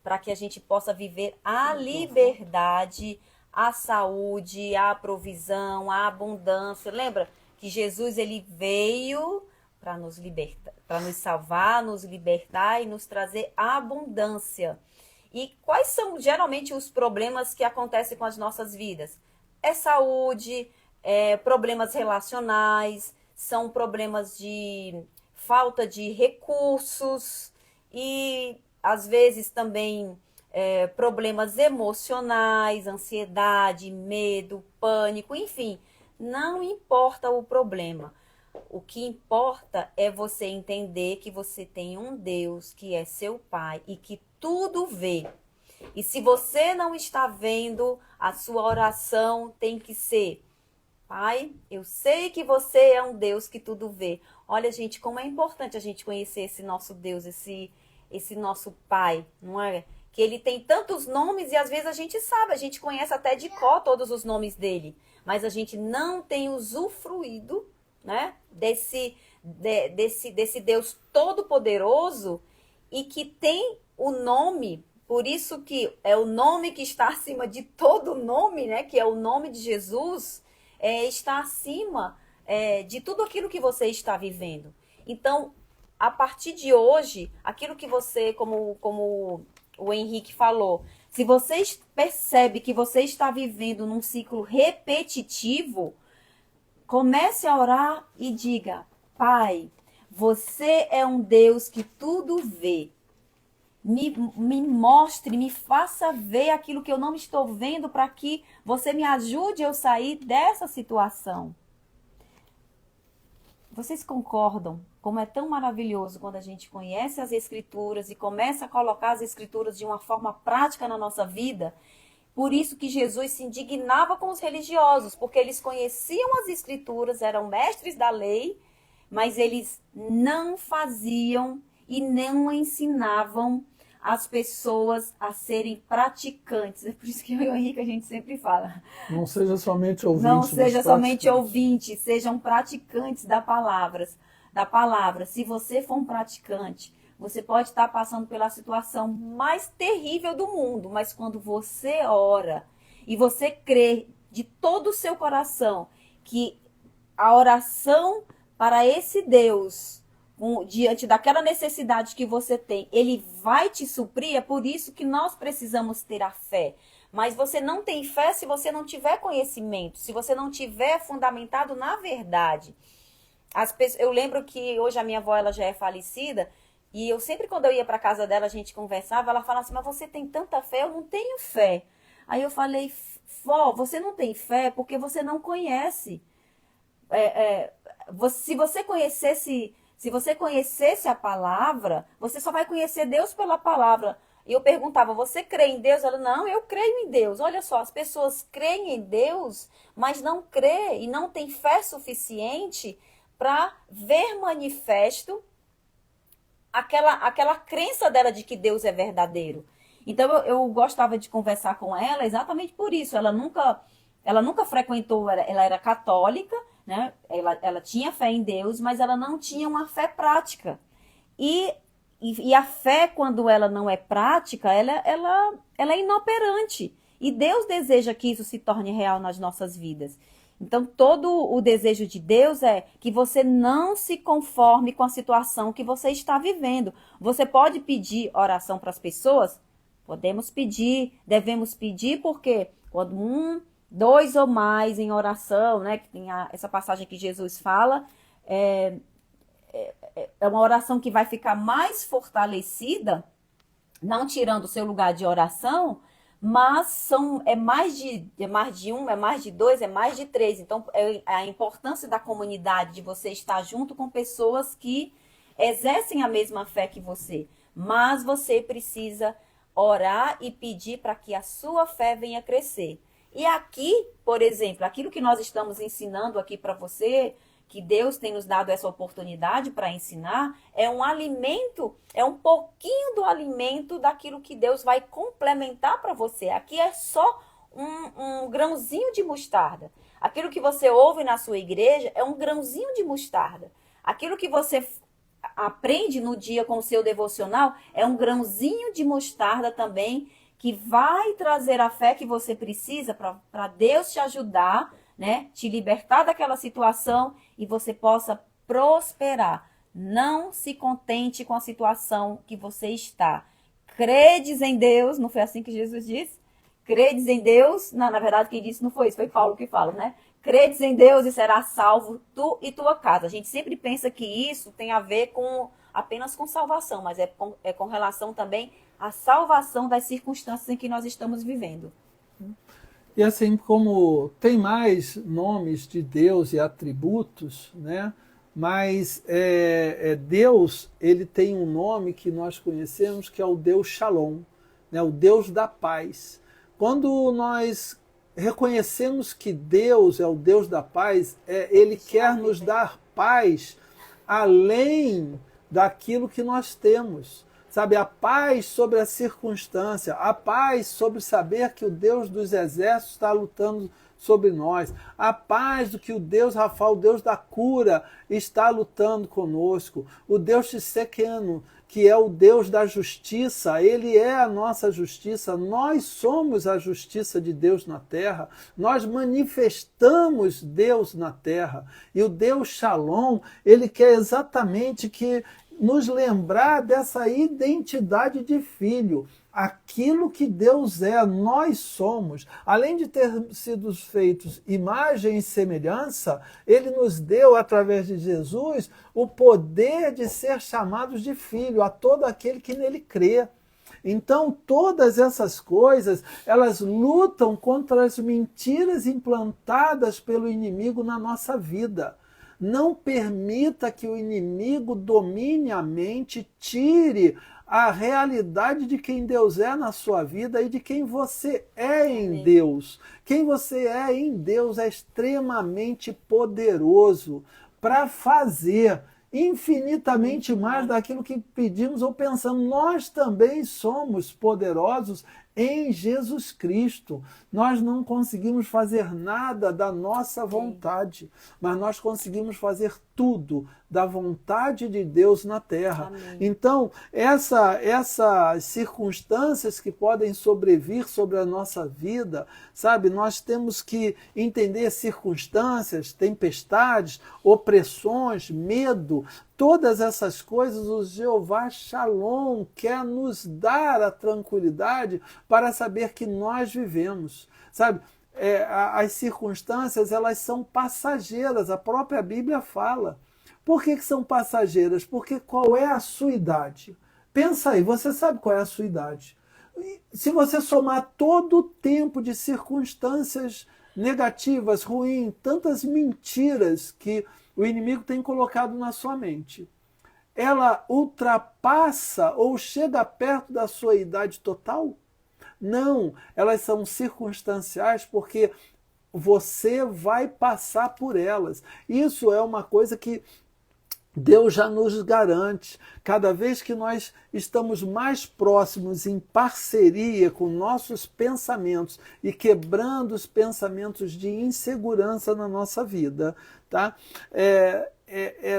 para que a gente possa viver a liberdade, a saúde, a provisão, a abundância. Lembra que Jesus ele veio para nos libertar, para nos salvar, nos libertar e nos trazer abundância. E quais são geralmente os problemas que acontecem com as nossas vidas? É saúde, problemas relacionais, são problemas de falta de recursos e às vezes também problemas emocionais, ansiedade, medo, pânico, enfim, não importa o problema. O que importa é você entender que você tem um Deus que é seu Pai e que tudo vê. E se você não está vendo, a sua oração tem que ser: Pai, eu sei que você é um Deus que tudo vê. Olha, gente, como é importante a gente conhecer esse nosso Deus, esse nosso Pai, não é? Que ele tem tantos nomes e às vezes a gente sabe, a gente conhece até de cor todos os nomes dele, mas a gente não tem usufruído, né, desse Deus todo-poderoso e que tem o nome, por isso que é o nome que está acima de todo nome, né, que é o nome de Jesus, está acima de tudo aquilo que você está vivendo. Então, a partir de hoje, aquilo que você, como o Henrique falou, se você percebe que você está vivendo num ciclo repetitivo, comece a orar e diga: Pai, você é um Deus que tudo vê. Me mostre, me faça ver aquilo que eu não estou vendo para que você me ajude a eu sair dessa situação. Vocês concordam como é tão maravilhoso quando a gente conhece as Escrituras e começa a colocar as Escrituras de uma forma prática na nossa vida? Por isso que Jesus se indignava com os religiosos, porque eles conheciam as Escrituras, eram mestres da lei, mas eles não faziam e não ensinavam as pessoas a serem praticantes. É por isso que eu e o Henrique a gente sempre fala: não seja somente ouvinte, não seja somente ouvinte, sejam praticantes da palavra. Se você for um praticante, você pode estar passando pela situação mais terrível do mundo, mas quando você ora e você crê de todo o seu coração que a oração para esse Deus, diante daquela necessidade que você tem, ele vai te suprir. É por isso que nós precisamos ter a fé. Mas você não tem fé se você não tiver conhecimento, se você não tiver fundamentado na verdade. Eu lembro que hoje a minha avó ela já é falecida, e eu sempre, quando eu ia para casa dela, a gente conversava, ela falava assim: mas você tem tanta fé? Eu não tenho fé. Aí eu falei: vó, você não tem fé porque você não conhece. Se você conhecesse a palavra, você só vai conhecer Deus pela palavra. E eu perguntava, você crê em Deus? Ela, não, eu creio em Deus. Olha só, as pessoas creem em Deus, mas não crê e não tem fé suficiente para ver manifesto aquela crença dela de que Deus é verdadeiro. Então eu gostava de conversar com ela exatamente por isso. Ela nunca frequentou, ela era católica, né? Ela tinha fé em Deus, mas ela não tinha uma fé prática. E a fé, quando ela não é prática, ela é inoperante. E Deus deseja que isso se torne real nas nossas vidas. Então, todo o desejo de Deus é que você não se conforme com a situação que você está vivendo. Você pode pedir oração para as pessoas? Podemos pedir, devemos pedir, porque quando dois ou mais em oração, né, que tem essa passagem que Jesus fala, é uma oração que vai ficar mais fortalecida, não tirando o seu lugar de oração, mas é mais de um, é mais de dois, é mais de três. Então, é a importância da comunidade, de você estar junto com pessoas que exercem a mesma fé que você. Mas você precisa orar e pedir para que a sua fé venha crescer. E aqui, por exemplo, aquilo que nós estamos ensinando aqui para você, que Deus tem nos dado essa oportunidade para ensinar, é um alimento, é um pouquinho do alimento daquilo que Deus vai complementar para você. Aqui é só um grãozinho de mostarda. Aquilo que você ouve na sua igreja é um grãozinho de mostarda. Aquilo que você aprende no dia com o seu devocional é um grãozinho de mostarda também, que vai trazer a fé que você precisa para Deus te ajudar, né? Te libertar daquela situação e você possa prosperar. Não se contente com a situação que você está. Credes em Deus, não foi assim que Jesus disse? Credes em Deus, não, na verdade quem disse não foi isso, foi Paulo que fala, né? Credes em Deus e serás salvo tu e tua casa. A gente sempre pensa que isso tem a ver apenas com salvação, mas é com relação também à salvação das circunstâncias em que nós estamos vivendo. E assim como tem mais nomes de Deus e atributos, né? Mas Deus, ele tem um nome que nós conhecemos, que é o Deus Shalom, né? O Deus da paz. Quando nós reconhecemos que Deus é o Deus da paz, ele quer nos dar paz além daquilo que nós temos. Sabe, a paz sobre a circunstância, a paz sobre saber que o Deus dos exércitos está lutando sobre nós, a paz do que o Deus Rafa, o Deus da cura, está lutando conosco, o Deus Tsidkenu, que é o Deus da justiça, ele é a nossa justiça, nós somos a justiça de Deus na terra, nós manifestamos Deus na terra, e o Deus Shalom, ele quer exatamente que nos lembrar dessa identidade de filho, aquilo que Deus é, nós somos. Além de ter sido feitos imagem e semelhança, ele nos deu, através de Jesus, o poder de ser chamados de filho a todo aquele que nele crê. Então, todas essas coisas, elas lutam contra as mentiras implantadas pelo inimigo na nossa vida. Não permita que o inimigo domine a mente, tire a realidade de quem Deus é na sua vida e de quem você é em Deus. Quem você é em Deus é extremamente poderoso para fazer infinitamente mais daquilo que pedimos ou pensamos. Nós também somos poderosos em Jesus Cristo. Nós não conseguimos fazer nada da nossa vontade, mas nós conseguimos fazer tudo da vontade de Deus na terra. Amém. Então, essas circunstâncias que podem sobrevir sobre a nossa vida, sabe, nós temos que entender circunstâncias, tempestades, opressões, medo, todas essas coisas o Jeová Shalom quer nos dar a tranquilidade para saber que nós vivemos, sabe? As circunstâncias, elas são passageiras, a própria Bíblia fala. Por que são passageiras? Porque qual é a sua idade? Pensa aí, você sabe qual é a sua idade. Se você somar todo o tempo de circunstâncias negativas, ruins, tantas mentiras que o inimigo tem colocado na sua mente, ela ultrapassa ou chega perto da sua idade total? Não, elas são circunstanciais porque você vai passar por elas. Isso é uma coisa que Deus já nos garante. Cada vez que nós estamos mais próximos em parceria com nossos pensamentos e quebrando os pensamentos de insegurança na nossa vida, tá?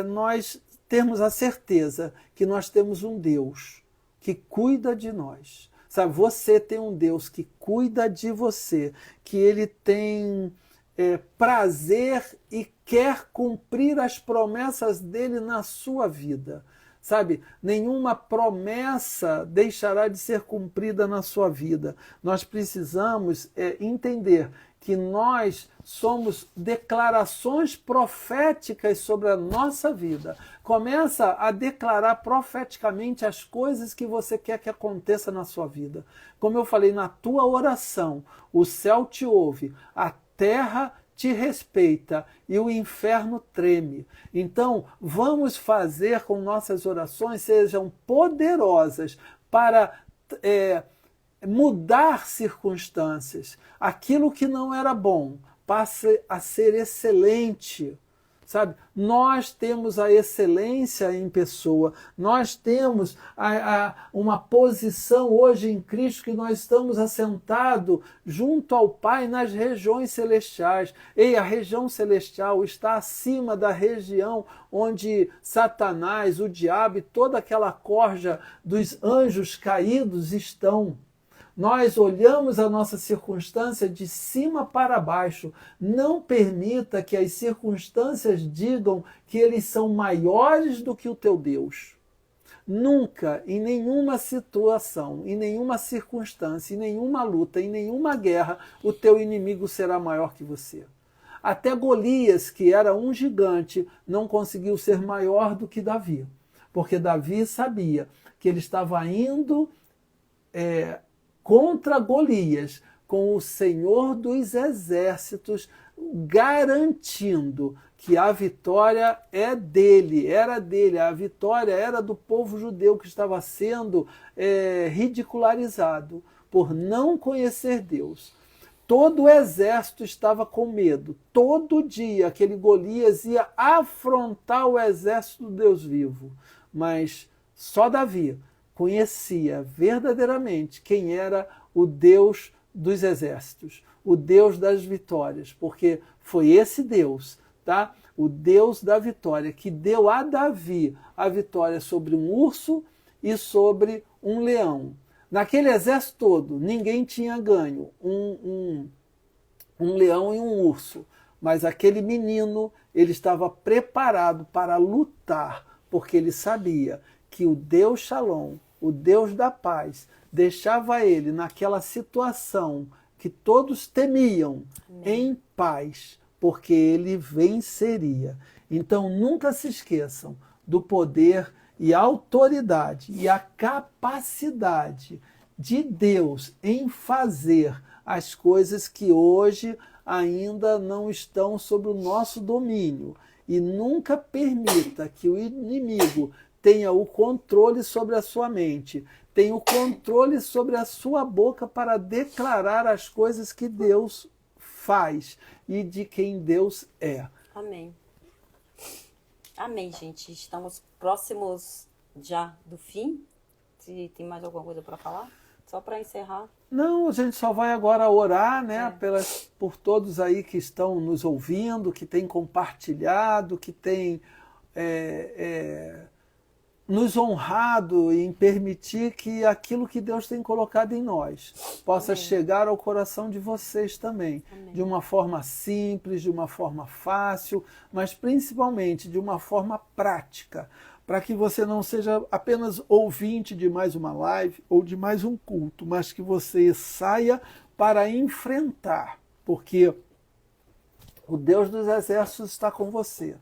Nós termos a certeza que nós temos um Deus que cuida de nós. Sabe, você tem um Deus que cuida de você, que ele tem prazer e quer cumprir as promessas dele na sua vida. Sabe, nenhuma promessa deixará de ser cumprida na sua vida. Nós precisamos entender que nós somos declarações proféticas sobre a nossa vida. Começa a declarar profeticamente as coisas que você quer que aconteça na sua vida. Como eu falei, na tua oração, o céu te ouve, a terra te respeita e o inferno treme. Então, vamos fazer com nossas orações sejam poderosas para mudar circunstâncias. Aquilo que não era bom passe a ser excelente. Sabe? Nós temos a excelência em pessoa, nós temos uma posição hoje em Cristo que nós estamos assentados junto ao Pai nas regiões celestiais. E a região celestial está acima da região onde Satanás, o diabo e toda aquela corja dos anjos caídos estão. Nós olhamos a nossa circunstância de cima para baixo. Não permita que as circunstâncias digam que eles são maiores do que o teu Deus. Nunca, em nenhuma situação, em nenhuma circunstância, em nenhuma luta, em nenhuma guerra, o teu inimigo será maior que você. Até Golias, que era um gigante, não conseguiu ser maior do que Davi. Porque Davi sabia que ele estava indo contra Golias, com o Senhor dos Exércitos garantindo que a vitória era dele, a vitória era do povo judeu que estava sendo ridicularizado por não conhecer Deus. Todo o exército estava com medo. Todo dia aquele Golias ia afrontar o exército do Deus vivo. Mas só Davi conhecia verdadeiramente quem era o Deus dos exércitos, o Deus das vitórias, porque foi esse Deus, tá? O Deus da vitória, que deu a Davi a vitória sobre um urso e sobre um leão. Naquele exército todo, ninguém tinha ganho um leão e um urso, mas aquele menino, ele estava preparado para lutar, porque ele sabia que o Deus Shalom, o Deus da paz, deixava ele naquela situação que todos temiam, em paz, porque ele venceria. Então nunca se esqueçam do poder e autoridade e a capacidade de Deus em fazer as coisas que hoje ainda não estão sob o nosso domínio. E nunca permita que o inimigo tenha o controle sobre a sua mente, tenha o controle sobre a sua boca para declarar as coisas que Deus faz e de quem Deus é. Amém. Amém, gente. Estamos próximos já do fim. Se tem mais alguma coisa para falar? Só para encerrar. Não, a gente só vai agora orar, né, por todos aí que estão nos ouvindo, que têm compartilhado, que têm nos honrado em permitir que aquilo que Deus tem colocado em nós possa chegar ao coração de vocês também. Amém. De uma forma simples, de uma forma fácil, mas principalmente de uma forma prática, para que você não seja apenas ouvinte de mais uma live ou de mais um culto, mas que você saia para enfrentar, porque o Deus dos exércitos está com você,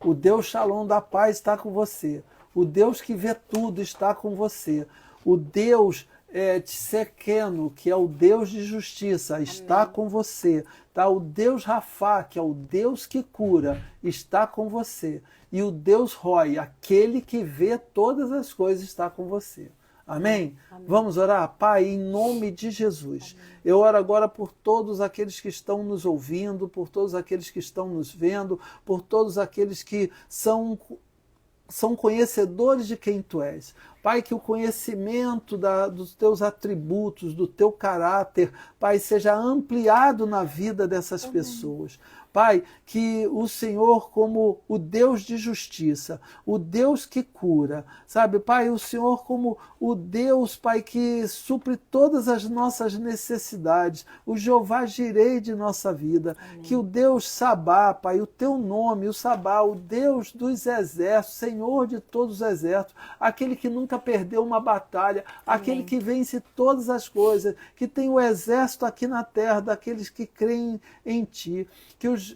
o Deus Shalom da paz está com você, o Deus que vê tudo está com você. O Deus Tsequeno, que é o Deus de justiça, está Amém. Com você. Tá? O Deus Rafá, que é o Deus que cura, está com você. e o Deus Roi, aquele que vê todas as coisas, está com você. Amém? Amém. Vamos orar? Pai, em nome de Jesus. Amém. Eu oro agora por todos aqueles que estão nos ouvindo, por todos aqueles que estão nos vendo, por todos aqueles que são conhecedores de quem Tu és. Pai, que o conhecimento dos Teus atributos, do Teu caráter, Pai, seja ampliado na vida dessas pessoas. Pai, que o Senhor, como o Deus de justiça, o Deus que cura, sabe, Pai, o Senhor como o Deus, Pai, que supre todas as nossas necessidades, o Jeová Jirei de nossa vida, Amém. Que o Deus Sabá, Pai, o Teu nome, o Sabá, o Deus dos exércitos, Senhor de todos os exércitos, aquele que nunca perdeu uma batalha, Amém. Aquele que vence todas as coisas, que tem o exército aqui na terra daqueles que creem em Ti,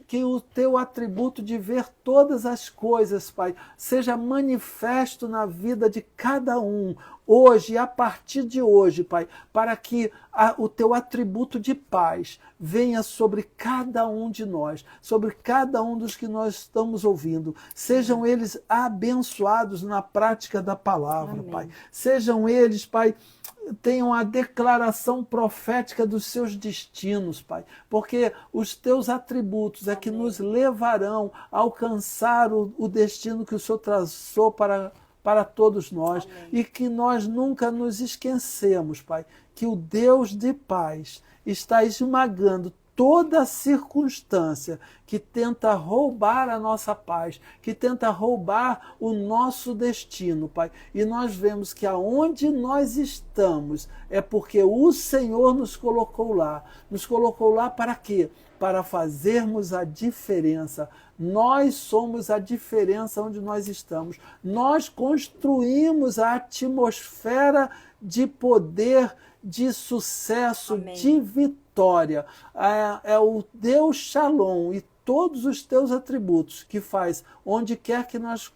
que o Teu atributo de ver todas as coisas, Pai, seja manifesto na vida de cada um, hoje, a partir de hoje, Pai, para que o Teu atributo de paz venha sobre cada um de nós, sobre cada um dos que nós estamos ouvindo. Sejam eles abençoados na prática da palavra, Amém. Pai. Sejam eles, Pai, tenham a declaração profética dos seus destinos, Pai, porque os Teus atributos é que Amém. Nos levarão a alcançar o destino que o Senhor traçou para todos nós. Amém. E que nós nunca nos esquecemos, Pai, que o Deus de paz está esmagando toda circunstância que tenta roubar a nossa paz, que tenta roubar o nosso destino, Pai. E nós vemos que aonde nós estamos é porque o Senhor nos colocou lá. Nos colocou lá para quê? Para fazermos a diferença. Nós somos a diferença onde nós estamos. Nós construímos a atmosfera de poder, de sucesso, Amém. De vitória. É o Deus Shalom e todos os Teus atributos que faz onde quer que nós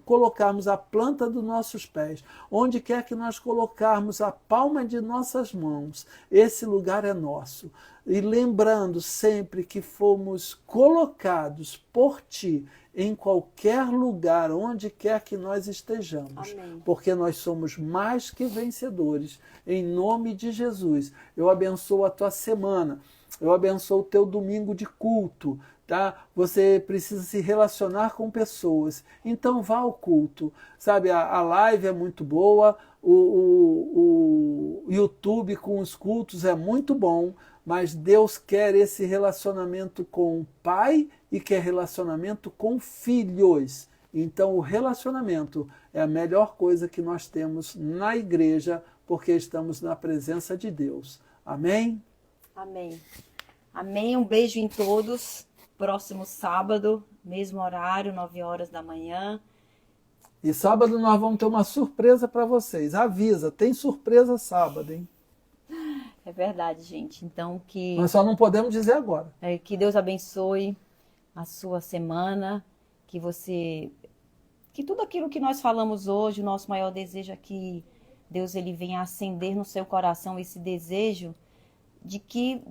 colocarmos a planta dos nossos pés, onde quer que nós colocarmos a palma de nossas mãos, esse lugar é nosso. E lembrando sempre que fomos colocados por Ti em qualquer lugar, onde quer que nós estejamos, Amém. Porque nós somos mais que vencedores. Em nome de Jesus, eu abençoo a tua semana, eu abençoo o teu domingo de culto, tá? Você precisa se relacionar com pessoas, então vá ao culto, sabe? A live é muito boa, o YouTube com os cultos é muito bom, mas Deus quer esse relacionamento com o Pai e quer relacionamento com filhos. Então o relacionamento é a melhor coisa que nós temos na igreja, porque estamos na presença de Deus. Amém? Amém. Amém. Um beijo em todos. Próximo sábado, mesmo horário, 9 horas da manhã. E sábado nós vamos ter uma surpresa para vocês. Avisa, tem surpresa sábado, hein? É verdade, gente. Então que... Nós só não podemos dizer agora. Que Deus abençoe a sua semana, que tudo aquilo que nós falamos hoje, o nosso maior desejo é que Deus ele venha acender no seu coração esse desejo de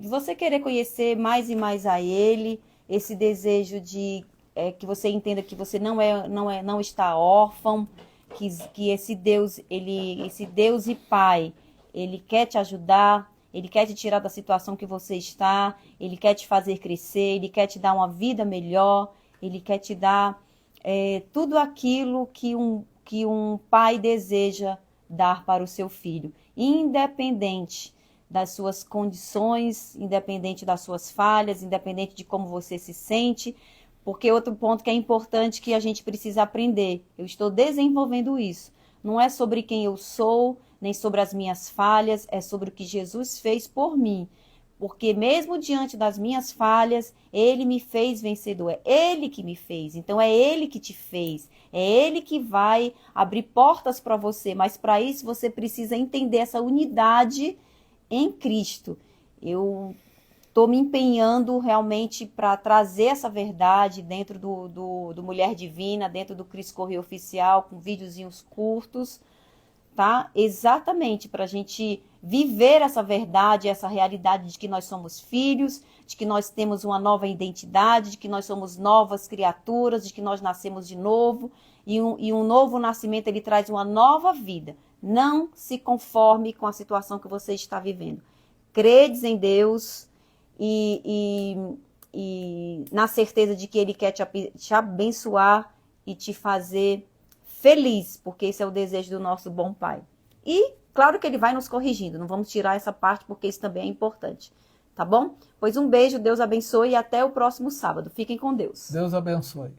você querer conhecer mais e mais a Ele, esse desejo de que você entenda que você não está órfão, que esse Deus e Pai, Ele quer te ajudar, Ele quer te tirar da situação que você está, Ele quer te fazer crescer, Ele quer te dar uma vida melhor, Ele quer te dar tudo aquilo que um pai deseja dar para o seu filho, independente das suas condições, independente das suas falhas, independente de como você se sente, porque outro ponto que é importante que a gente precisa aprender, eu estou desenvolvendo isso, não é sobre quem eu sou, nem sobre as minhas falhas, é sobre o que Jesus fez por mim, porque mesmo diante das minhas falhas, Ele me fez vencedor, é Ele que me fez, então é Ele que te fez, é Ele que vai abrir portas para você, mas para isso você precisa entender essa unidade em Cristo. Eu estou me empenhando realmente para trazer essa verdade dentro do Mulher Divina, dentro do Cristo Correio Oficial, com videozinhos curtos, tá? Exatamente para a gente viver essa verdade, essa realidade de que nós somos filhos, de que nós temos uma nova identidade, de que nós somos novas criaturas, de que nós nascemos de novo, e um novo nascimento ele traz uma nova vida. Não se conforme com a situação que você está vivendo. Credes em Deus e na certeza de que Ele quer te abençoar e te fazer feliz, porque esse é o desejo do nosso bom Pai. E claro que Ele vai nos corrigindo, não vamos tirar essa parte porque isso também é importante, tá bom? Pois um beijo, Deus abençoe e até o próximo sábado. Fiquem com Deus. Deus abençoe.